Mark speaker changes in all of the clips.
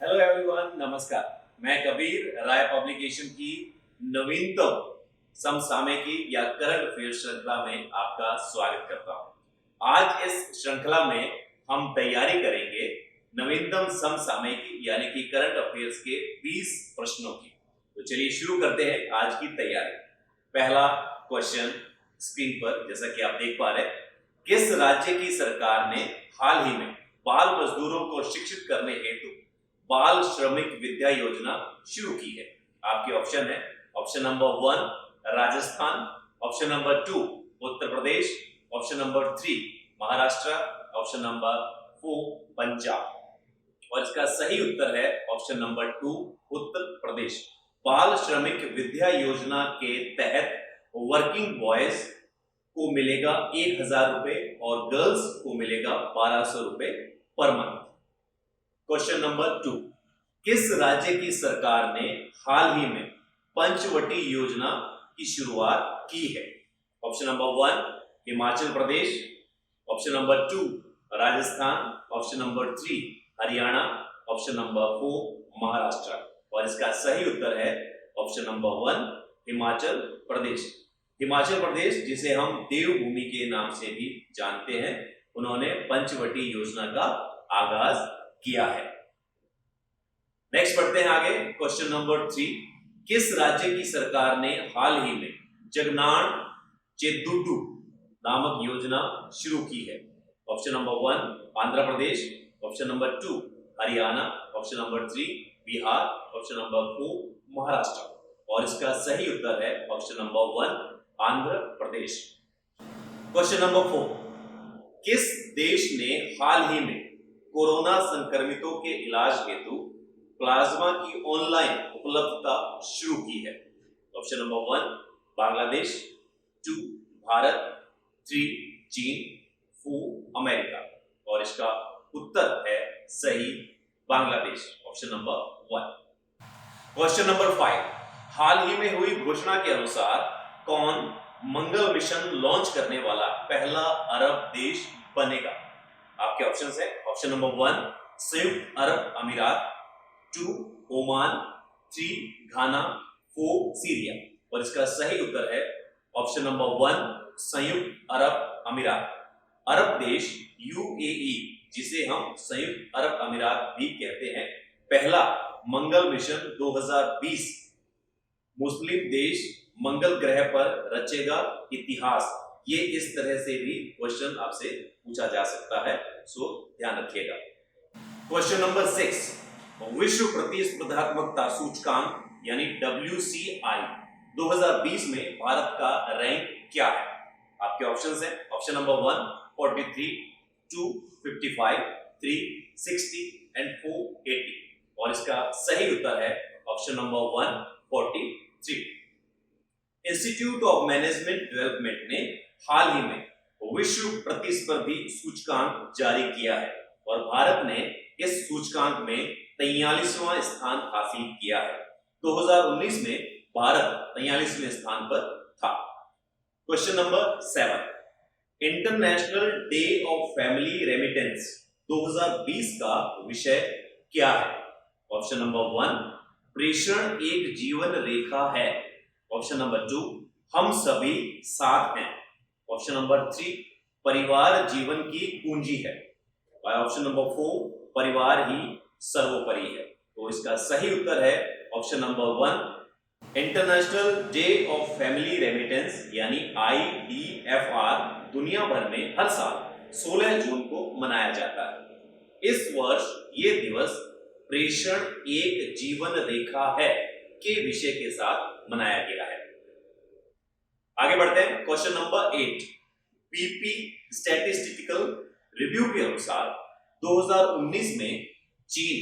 Speaker 1: Hello everyone, नमस्कार। मैं कबीर राय publication की नवीनतम समसामयिकी या करंट अफेयर श्रृंखला में आपका स्वागत करता हूं। आज इस श्रृंखला में हम तैयारी करेंगे नवीनतम समसामयिकी यानी कि करंट अफेयर्स के 20 प्रश्नों की। तो चलिए शुरू करते हैं आज की तैयारी। पहला क्वेश्चन स्क्रीन पर जैसा कि आप देख पा रहे हैं, किस राज्य की सरकार ने हाल ही में बाल मजदूरों को शिक्षित करने हेतु बाल श्रमिक विद्या योजना शुरू की है? आपके ऑप्शन है, option number 1 Rajasthan, option number 2 Uttar Pradesh, option number 3 Maharashtra, option number 4 Punjab. और इसका सही उत्तर है ऑप्शन नंबर 2 उत्तर प्रदेश। बाल श्रमिक विद्या योजना के तहत वर्किंग बॉयज को मिलेगा 1000 रुपए और गर्ल्स को मिलेगा 1200 रुपए पर मंथ। क्वेश्चन नंबर 2, किस राज्य की सरकार ने हाल ही में पंचवटी योजना की शुरुआत की है? Option number 1 Himachal Pradesh, option number 2 Rajasthan, option number 3 Haryana, option number 4 Maharashtra. और इसका सही उत्तर है ऑप्शन नंबर 1 हिमाचल प्रदेश। हिमाचल प्रदेश, जिसे हम देवभूमि के नाम से भी जानते हैं, उन्होंने पंचवटी योजना का आगाज किया है। नेक्स्ट पढ़ते हैं आगे। क्वेश्चन नंबर 3, किस राज्य की सरकार ने हाल ही में जगनान चेदुटू नामक योजना शुरू की है? Option number 1 Andhra Pradesh, option number 2 Haryana, option number 3 Bihar, option number 4 Maharashtra. और इसका सही उत्तर है option number 1 Andhra Pradesh. Question number 4, किस देश ने हाल ही में कोरोना संक्रमितों के इलाज हेतु प्लाज्मा की ऑनलाइन उपलब्धता शुरू की है? ऑप्शन नंबर 1 बांग्लादेश, 2 भारत, 3 चीन, 4 अमेरिका। और इसका उत्तर है सही Bangladesh, option number 1। Question number 5, हाल ही में हुई घोषणा के अनुसार कौन मंगल मिशन लॉन्च करने वाला पहला अरब देश बनेगा? आपके ऑप्शंस है, ऑप्शन नंबर 1 संयुक्त अरब अमीरात, 2 ओमान, 3 घाना, 4 सीरिया। और इसका सही उत्तर है ऑप्शन नंबर 1 संयुक्त अरब अमीरात। अरब देश यूएई, जिसे हम संयुक्त अरब अमीरात भी कहते हैं, पहला मंगल मिशन 2020 मुस्लिम देश मंगल ग्रह पर रचेगा इतिहास। ये इस तरह से भी क्वेश्चन आपसे पूछा जा सकता है, सो ध्यान रखिएगा। क्वेश्चन नंबर 6, विश्व प्रतिस्पर्धात्मकता सूचकांक यानी WCI 2020 में भारत का रैंक क्या है? आपके ऑप्शंस हैं, ऑप्शन नंबर 1 43, 2 55, 3 60 एंड 4 80। और इसका सही उत्तर है option number 1 43। Institute of management development ने हाल ही में विश्व प्रतिस्पर्धी सूचकांक जारी किया है और भारत ने इस सूचकांक में 43वां स्थान हासिल किया है। 2019 में भारत 43वें स्थान पर था। Question number 7, international day of family remittance 2020 का विषय क्या है? ऑप्शन नंबर 1 प्रेषण एक जीवन रेखा है, ऑप्शन नंबर 2 हम सभी साथ हैं, ऑप्शन नंबर 3 परिवार जीवन की कुंजी है, और ऑप्शन नंबर 4 परिवार ही सर्वोपरि है। तो इसका सही उत्तर है option number 1 international day of family remittance यानी IDFR दुनिया भर में हर साल 16 जून को मनाया जाता है। इस वर्ष ये दिवस प्रेषण एक जीवन रेखा है के विषय के साथ मनाया गया है। आगे बढ़ते हैं। Question number 8, PP statistical review के अनुसार 2019 में चीन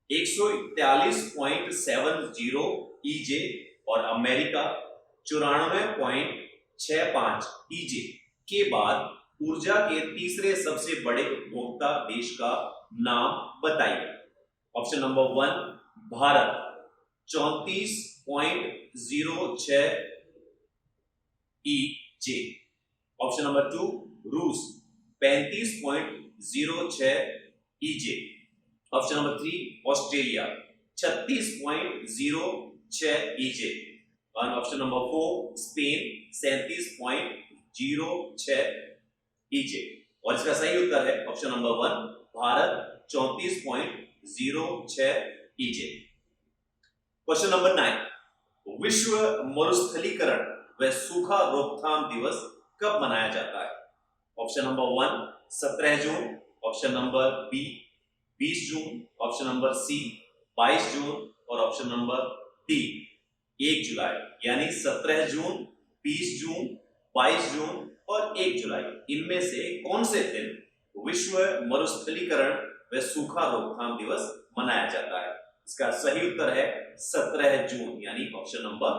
Speaker 1: 141.70 EJ और अमेरिका 94.65 EJ के बाद ऊर्जा के तीसरे सबसे बड़े उपभोक्ता देश का नाम बताइए। Option number 1 Bharat 34.06 EJ, option number 2 रूस 35.06 EJ option number 3 Australia 36.06 EJ. और ऑप्शन नंबर 4 स्पेन 37.06 ईजे। और इसका सही उत्तर है option number 1 Bharat 34.06 EJ. Question number 9 विश्व मरुस्थलीकरण व सूखा रोकथाम दिवस कब मनाया जाता है? ऑप्शन नंबर 1 17 जून, ऑप्शन नंबर बी 20 जून, ऑप्शन नंबर सी 22 जून और ऑप्शन नंबर डी 1 जुलाई। यानी 17 जून, 20 जून, 22 जून और 1 जुलाई, इनमें से कौन से दिन विश्व मरुस्थलीकरण व सूखा रोकथाम दिवस मनाया जाता है? इसका सही उत्तर है 17 जून यानी ऑप्शन नंबर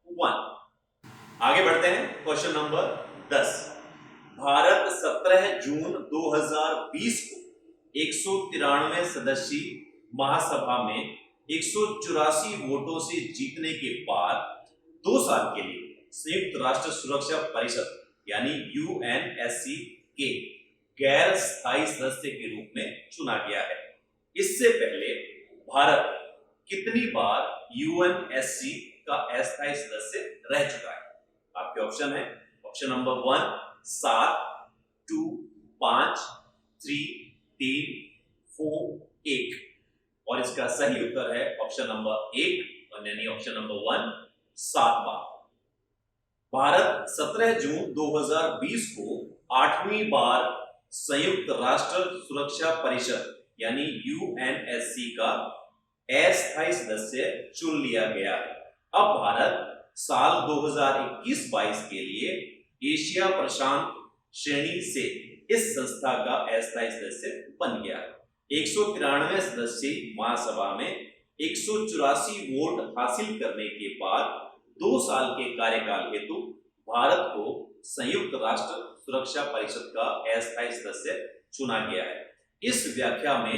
Speaker 1: 1। आगे बढ़ते हैं क्वेश्चन नंबर 10। भारत 17 जून 2020 को 193 सदस्यीय महासभा में 184 वोटों से जीतने के बाद 2 साल के लिए संयुक्त राष्ट्र सुरक्षा परिषद यानी यूएनएससी के गैर स्थायी सदस्य के रूप में चुना गया है। इससे पहले भारत कितनी बार यूएनएससी का अस्थायी सदस्य रह चुका है? आपके ऑप्शन है ऑप्शन नंबर 1 7, 2, 5, 3, 3, 4, 1 और इसका सही उत्तर है ऑप्शन नंबर 1 यानी ऑप्शन नंबर 1 7 बार। भारत 17 जून 2020 को 8वीं बार संयुक्त राष्ट्र सुरक्षा परिषद यानी यूएनएससी का अस्थायी सदस्य चुन लिया गया है। अब भारत साल 2021-22 के लिए एशिया प्रशांत श्रेणी से इस संस्था का अस्थायी सदस्य बन गया है। 193 सदस्यीय महासभा में 184 वोट हासिल करने के बाद 2 साल के कार्यकाल हेतु भारत को संयुक्त राष्ट्र सुरक्षा परिषद का अस्थायी सदस्य चुना गया है। इस व्याख्या में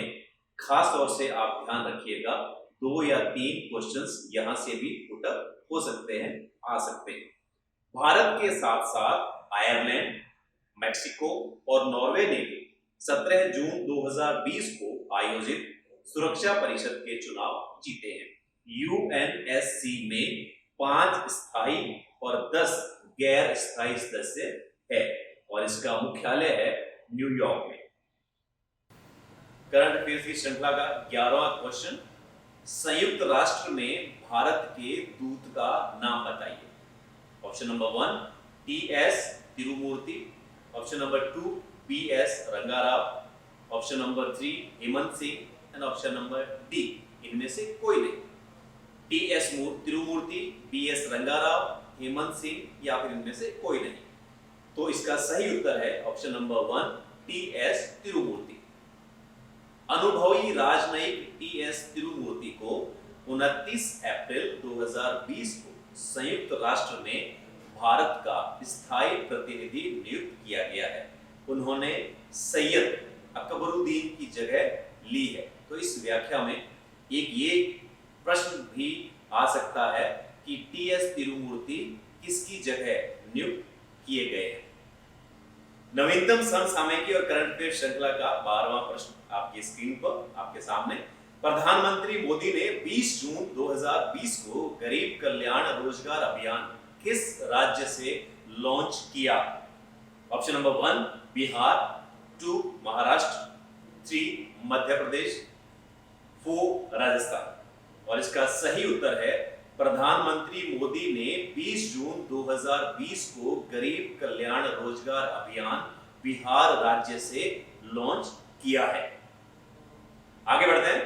Speaker 1: खास तौर से आप ध्यान रखिएगा 2 या 3 क्वेश्चंस यहां से भी पुटअप हो सकते हैं, आ सकते हैं। भारत के साथ साथ आयरलैंड, मैक्सिको और नॉर्वे ने भी 17 जून 2020 को आयोजित सुरक्षा परिषद के चुनाव जीते हैं। यूएनएससी में 5 स्थायी और 10 गैर स्थायी सदस्य है और इसका मुख्यालय है न्यूयॉर्क में। करंट अफेयर्स की श्रृंखला का 11वां क्वेश्चन, संयुक्त राष्ट्र में भारत के दूत का नाम बताइए। Option number 1 TS Tirumurthy, option number 2 PS Rangarao, option number 3 Hemant Singh and option number D इनमें से कोई नहीं। टीएस तिरुमूर्ति, पीएस रंगाराव, हेमंत सिंह या फिर इनमें से कोई नहीं। तो इसका सही उत्तर है ऑप्शन नंबर 1 टीएस तिरुमूर्ति। अनुभवी राजनयिक टीएस तिरुमूर्ति को 29 अप्रैल 2020 को संयुक्त राष्ट्र में भारत का स्थायी प्रतिनिधि नियुक्त किया गया है। उन्होंने सैयद अकबरुद्दीन की जगह ली है। तो इस व्याख्या में एक ये प्रश्न भी आ सकता है कि टीएस तिरुमूर्ति किसकी जगह नियुक्त किए गए हैं। नवीनतम समसामयिकी और करंट अफेयर श्रृंखला का 12वां प्रश्न आपकी स्क्रीन पर आपके सामने। प्रधानमंत्री मोदी ने 20 जून 2020 को गरीब कल्याण रोजगार अभियान किस राज्य से लॉन्च किया? ऑप्शन नंबर 1 बिहार, 2 महाराष्ट्र, 3 मध्य प्रदेश, 4 राजस्थान और इसका सही उत्तर है प्रधानमंत्री मोदी ने 20 जून 2020 को गरीब कल्याण रोजगार अभियान बिहार राज्य से लॉन्च किया है। आगे बढ़ते हैं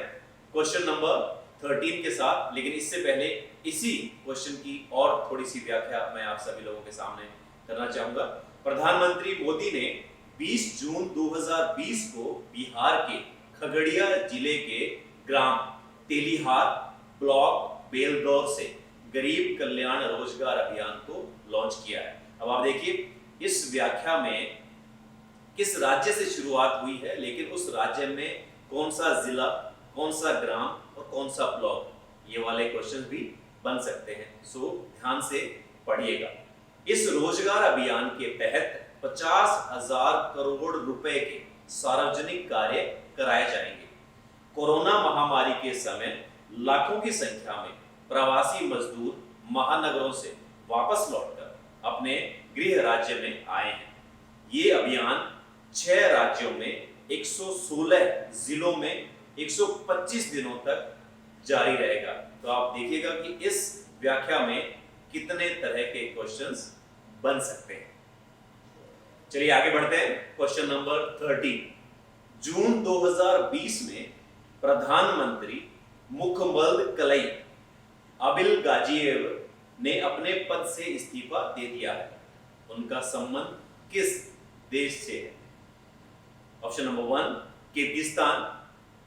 Speaker 1: क्वेश्चन नंबर 13 के साथ, लेकिन इससे पहले इसी क्वेश्चन की और थोड़ी सी व्याख्या मैं आप सभी लोगों के सामने करना चाहूंगा। प्रधानमंत्री मोदी ने 20 जून 2020 को बिहार के खगड़िया जिले के ग्राम तेलिहार ब्लॉक बेलदौर से गरीब कल्याण रोजगार अभियान को लॉन्च किया है। अब आप देखिए इस व्याख्या में किस राज्य से शुरुआत हुई है, लेकिन उस राज्य में कौन सा जिला, कौन सा ग्राम और कौन सा ब्लॉक, ये वाले क्वेश्चन भी बन सकते हैं। सो ध्यान से पढ़िएगा। इस रोजगार अभियान के तहत 50,000 करोड़ रुपए के सार्वजनिक कार्य कराए जाएंगे। कोरोना महामारी के समय लाखों की संख्या में प्रवासी मजदूर महानगरों से वापस लौटकर अपने गृह राज्य में आए हैं। ये अभियान 6 राज्यों में 116 जिलों में 125 दिनों तक जारी रहेगा। तो आप देखिएगा कि इस व्याख्या में कितने तरह के क्वेश्चंस बन सकते हैं। चलिए आगे बढ़ते हैं। Question number 13। जून 2020 में प्रधानमंत्री मुखम्मद कलई अबिल गाजिएव ने अपने पद से इस्तीफा दे दिया है। उनका संबंध किस देश से है? Option number 1 Kyrgyzstan,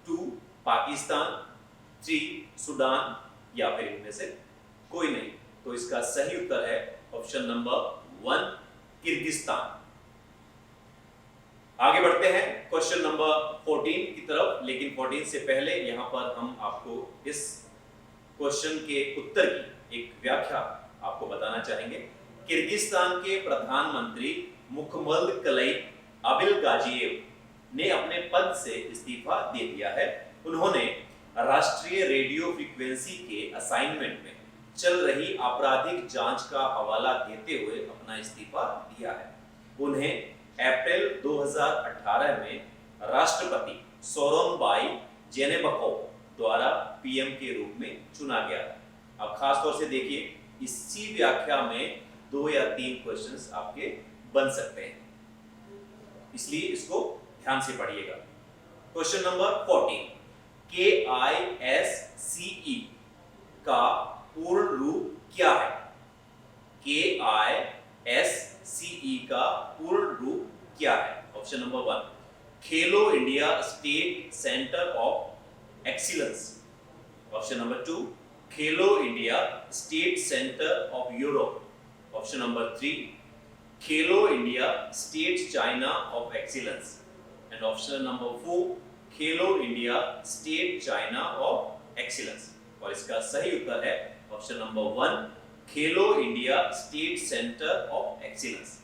Speaker 1: 2 Pakistan, 3 Sudan या फिर इनमें से कोई नहीं। तो इसका सही उत्तर है ऑप्शन नंबर 1 किर्गिस्तान। आगे बढ़ते हैं क्वेश्चन नंबर 14 की तरफ, लेकिन 14 से पहले यहां पर हम आपको इस क्वेश्चन के उत्तर की एक व्याख्या आपको बताना चाहेंगे। किर्गिस्तान के प्रधानमंत्री मुखम्मद कलई अबिल गाजिएव ने अपने पद से इस्तीफा दे दिया है। उन्होंने राष्ट्रीय रेडियो फ्रीक्वेंसी के असाइनमेंट में चल रही आपराधिक जांच का हवाला देते हुए अपना इस्तीफा दिया है। उन्हें अप्रैल 2018 में राष्ट्रपति सोरोनबाई जेनेबेकोव द्वारा पीएम के रूप में चुना गया था। अब खास तौर से देखिए, इसी व्याख्या में 2 या 3 क्वेश्चंस आपके बन सकते हैं, इसलिए इसको ध्यान से पढ़िएगा। क्वेश्चन नंबर 14, KISCE का पूर्ण रूप क्या है? KISCE का पूर्ण रूप क्या है? Option number 1 Khelo India state centre of excellence. Option number 2 Khelo India state centre of Europe. Option number 3 Khelo India state China of excellence. And option number 4 Khelo India state China of excellence. और इसका सही उत्तर है option number 1 Khelo India state centre of excellence.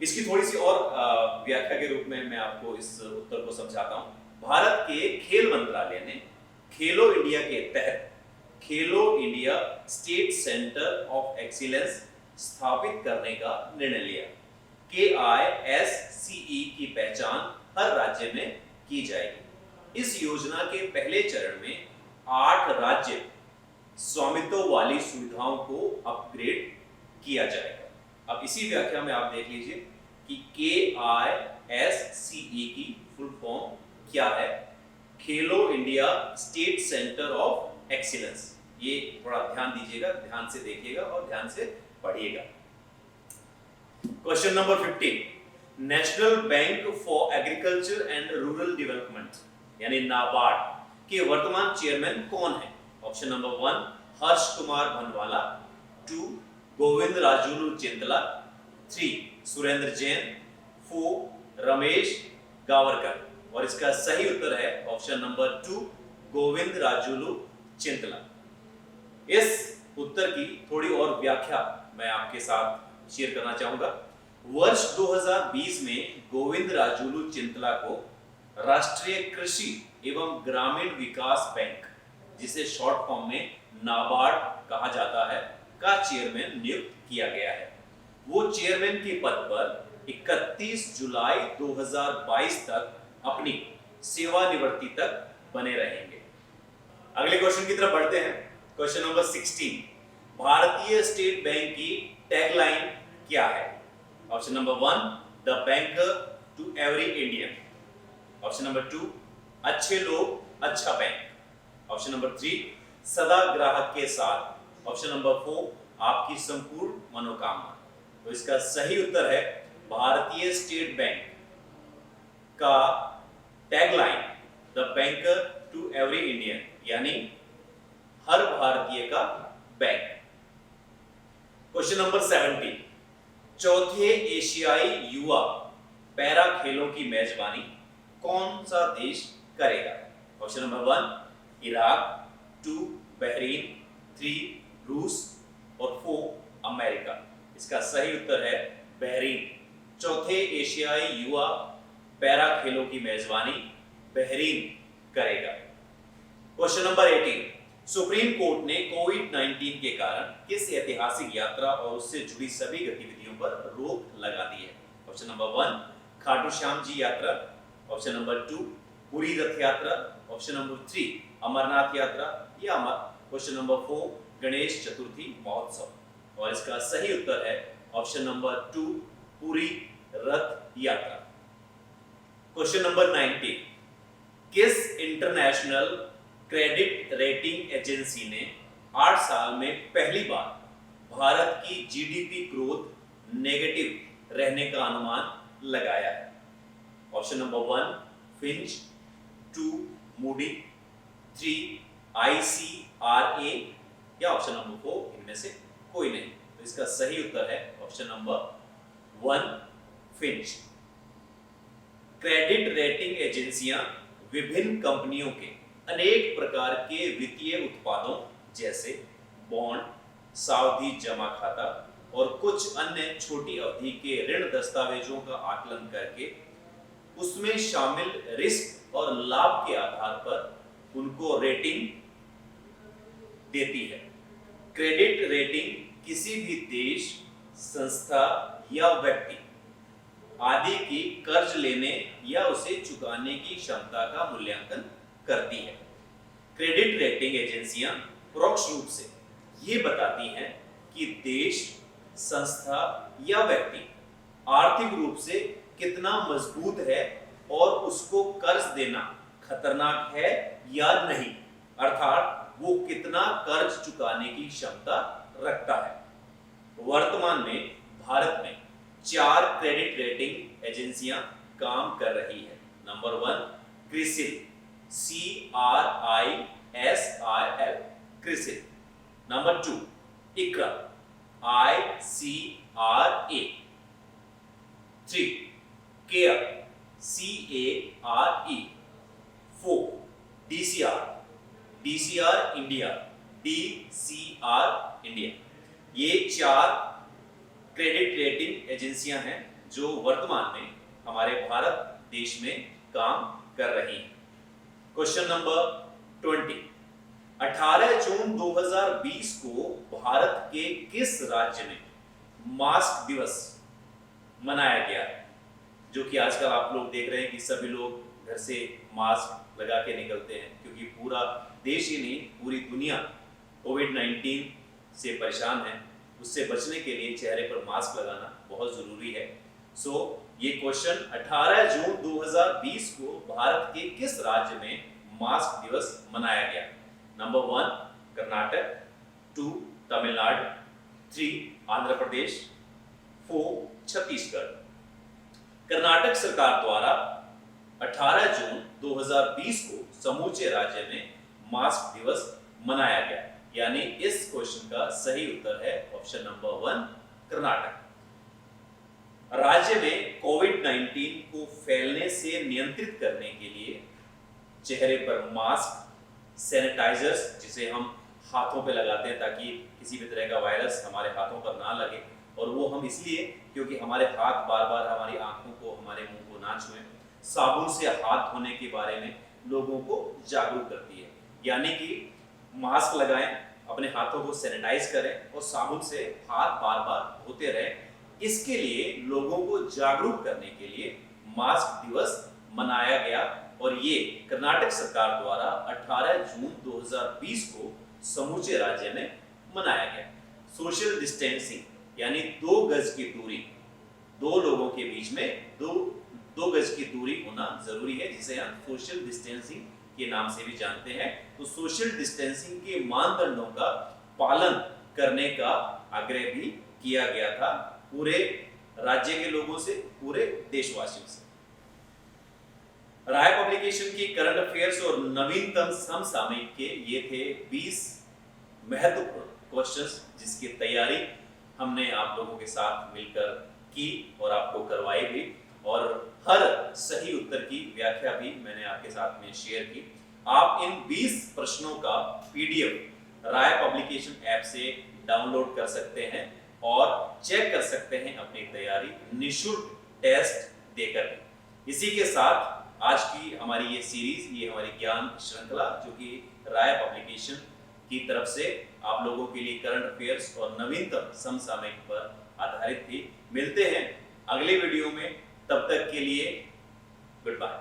Speaker 1: इसकी थोड़ी सी और व्याख्या के रूप में मैं आपको इस उत्तर को समझाता हूं। भारत के खेल मंत्रालय ने खेलो इंडिया के तहत खेलो India state centre of excellence स्थापित करने का निर्णय लिया। KISCE की पहचान हर राज्य में की जाएगी। इस योजना के पहले चरण में 8 राज्य स्वामित्व वाली सुविधाओं को अपग्रेड किया जाएगा। अब इसी व्याख्या में आप देख लीजिए कि KISCE की फुल फॉर्म क्या है? खेलो India state centre of excellence. ये थोड़ा ध्यान दीजिएगा, ध्यान से देखिएगा और ध्यान से पढ़िएगा। Question number 15, national bank for agriculture and rural development यानी नाबार्ड के वर्तमान चेयरमैन कौन है? Option number 1 Harsh Kumar Bhanwala, 2 Govind Rajulu Chintala, 3 Surendra Jain, 4 Ramesh गावरकर। और इसका सही उत्तर है ऑप्शन नंबर 2 गोविंद राजुलू चिंतला। इस उत्तर की थोड़ी और व्याख्या मैं आपके साथ शेयर करना चाहूंगा। वर्ष 2020 में गोविंद राजुलू चिंतला को राष्ट्रीय कृषि एवं ग्रामीण विकास बैंक, जिसे शॉर्ट फॉर्म में नाबार्ड कहा जाता है, का चेयरमैन नियुक्त किया गया है। वो चेयरमैन के पद पर 31 जुलाई 2022 तक अपनी सेवानिवृत्ति तक बने रहेंगे। अगले क्वेश्चन की तरफ बढ़ते हैं। क्वेश्चन नंबर 16, भारतीय स्टेट बैंक की टैगलाइन क्या है? Option number 1 the banker to every Indian. Option number 2 अच्छे लोग अच्छा बैंक। ऑप्शन नंबर 3 सदा ग्राहक के साथ। ऑप्शन नंबर 4 आपकी संपूर्ण मनोकामना। तो इसका सही उत्तर है भारतीय स्टेट बैंक का tagline the banker to every Indian, यानी हर भारतीय का बैंक। क्वेश्चन नंबर 17, चौथे एशियाई युवा पैरा खेलों की मेजबानी कौन सा देश करेगा? ऑप्शन नंबर 1 इराक, 2 बहरीन, 3 रूस और 4 अमेरिका। इसका सही उत्तर है बहरीन। चौथे एशियाई युवा पैरा खेलों की मेजबानी बहरीन करेगा। क्वेश्चन नंबर 18, सुप्रीम कोर्ट ने कोविड-19 के कारण किस ऐतिहासिक यात्रा और उससे जुड़ी सभी गतिविधियों पर रोक लगा दी है? ऑप्शन नंबर 1 खाटू श्याम जी यात्रा, ऑप्शन नंबर 2 पुरी रथ यात्रा, ऑप्शन नंबर 3 अमरनाथ यात्रा, या क्वेश्चन नंबर 4 गणेश चतुर्थी महोत्सव। और इसका सही उत्तर है ऑप्शन नंबर 2 पुरी रथ यात्रा। क्वेश्चन नंबर 19, किस इंटरनेशनल क्रेडिट रेटिंग एजेंसी ने 8 साल में पहली बार भारत की जीडीपी ग्रोथ नेगेटिव रहने का अनुमान लगाया है? Option number 1 Finch, 2 Moody, 3 ICRA, या ऑप्शन नंबर 4 इनमें से कोई नहीं। तो इसका सही उत्तर है option number 1 Finch. Credit rating एजेंसियां विभिन्न कंपनियों के अनेक प्रकार के वित्तीय उत्पादों जैसे बॉन्ड, सावधि जमा खाता और कुछ अन्य छोटी अवधि के ऋण दस्तावेजों का आकलन करके उसमें शामिल रिस्क और लाभ के आधार पर उनको रेटिंग देती है। क्रेडिट रेटिंग किसी भी देश, संस्था या व्यक्ति आदि की कर्ज लेने या उसे चुकाने की क्षमता का मूल्यांकन करती है। क्रेडिट रेटिंग एजेंसियां परोक्ष रूप से ये बताती हैं कि देश, संस्था या व्यक्ति आर्थिक रूप से कितना मजबूत है और उसको कर्ज देना खतरनाक है या नहीं, अर्थात वो कितना कर्ज चुकाने की क्षमता रखता है। वर्तमान में भारत में 4 क्रेडिट रेटिंग एजेंसियां काम कर रही है। Number 1 CRISIL, CRISIL, CRISIL. Number 2 Iqra, ICRA। 3 care, CARE। 4 DCR India, DCR India. ये 4 क्रेडिट रेटिंग एजेंसियां हैं जो वर्तमान में हमारे भारत देश में काम कर रही हैं। क्वेश्चन नंबर 20, 18 जून 2020 को भारत के किस राज्य में मास्क दिवस मनाया गया है? जो कि आजकल आप लोग देख रहे हैं कि सभी लोग घर से मास्क लगा के निकलते हैं, क्योंकि पूरा देश ही नहीं पूरी दुनिया कोविड-19 से परेशान है। उससे बचने के लिए चेहरे पर मास्क लगाना बहुत जरूरी है। ये क्वेश्चन 18 जून 2020 को भारत के किस राज्य में मास्क दिवस मनाया गया? नंबर 1 कर्नाटक, 2 तमिलनाडु, 3 आंध्र प्रदेश, 4 छत्तीसगढ़। कर्नाटक सरकार द्वारा 18 जून 2020 को समूचे राज्य में मास्क दिवस मनाया गया, यानी इस क्वेश्चन का सही उत्तर है ऑप्शन नंबर 1 कर्नाटक। राज्य में कोविड-19 को फैलने से नियंत्रित करने के लिए चेहरे पर मास्क, सैनिटाइजर्स जिसे हम हाथों पे लगाते हैं ताकि किसी भी तरह का वायरस हमारे हाथों पर ना लगे, और वो हम इसलिए क्योंकि हमारे हाथ बार बार हमारी आंखों को, हमारे मुंह को ना छुएं। साबुन से हाथ धोने के बारे में लोगों को जागरूक करती है, यानी कि मास्क लगाएं, अपने हाथों को सैनिटाइज करें और साबुन से हाथ बार बार धोते रहें। इसके लिए लोगों को जागरूक करने के लिए मास्क दिवस मनाया गया, और ये कर्नाटक सरकार द्वारा 18 जून 2020 को समूचे राज्य में मनाया गया। सोशल डिस्टेंसिंग यानी 2 गज की दूरी, 2 लोगों के बीच में 2 गज की दूरी होना जरूरी है, जिसे हम सोशल डिस्टेंसिंग के नाम से भी जानते हैं। तो सोशल डिस्टेंसिंग के मानदंडों का पालन करने का आग्रह भी किया गया था पूरे राज्य के लोगों से, पूरे देशवासियों से। राय पब्लिकेशन की करंट अफेयर्स और नवीनतम समसामयिक के ये थे 20 महत्वपूर्ण क्वेश्चंस, जिसकी तैयारी हमने आप लोगों के साथ मिलकर की और आपको करवाई भी, और हर सही उत्तर की व्याख्या भी मैंने आपके साथ में शेयर की। आप इन 20 प्रश्नों का PDF राय पब्लिकेशन ऐप से डाउनलोड कर सकते हैं और चेक कर सकते हैं अपनी तैयारी निःशुल्क टेस्ट देकर। इसी के साथ आज की हमारी ये सीरीज, ये हमारी ज्ञान श्रृंखला जो कि राय पब्लिकेशन की तरफ से आप लोगों के लिए करंट अफेयर्स और नवीनतम समसामयिक पर आधारित थी। मिलते हैं अगले वीडियो में, तब तक के लिए गुड बाय।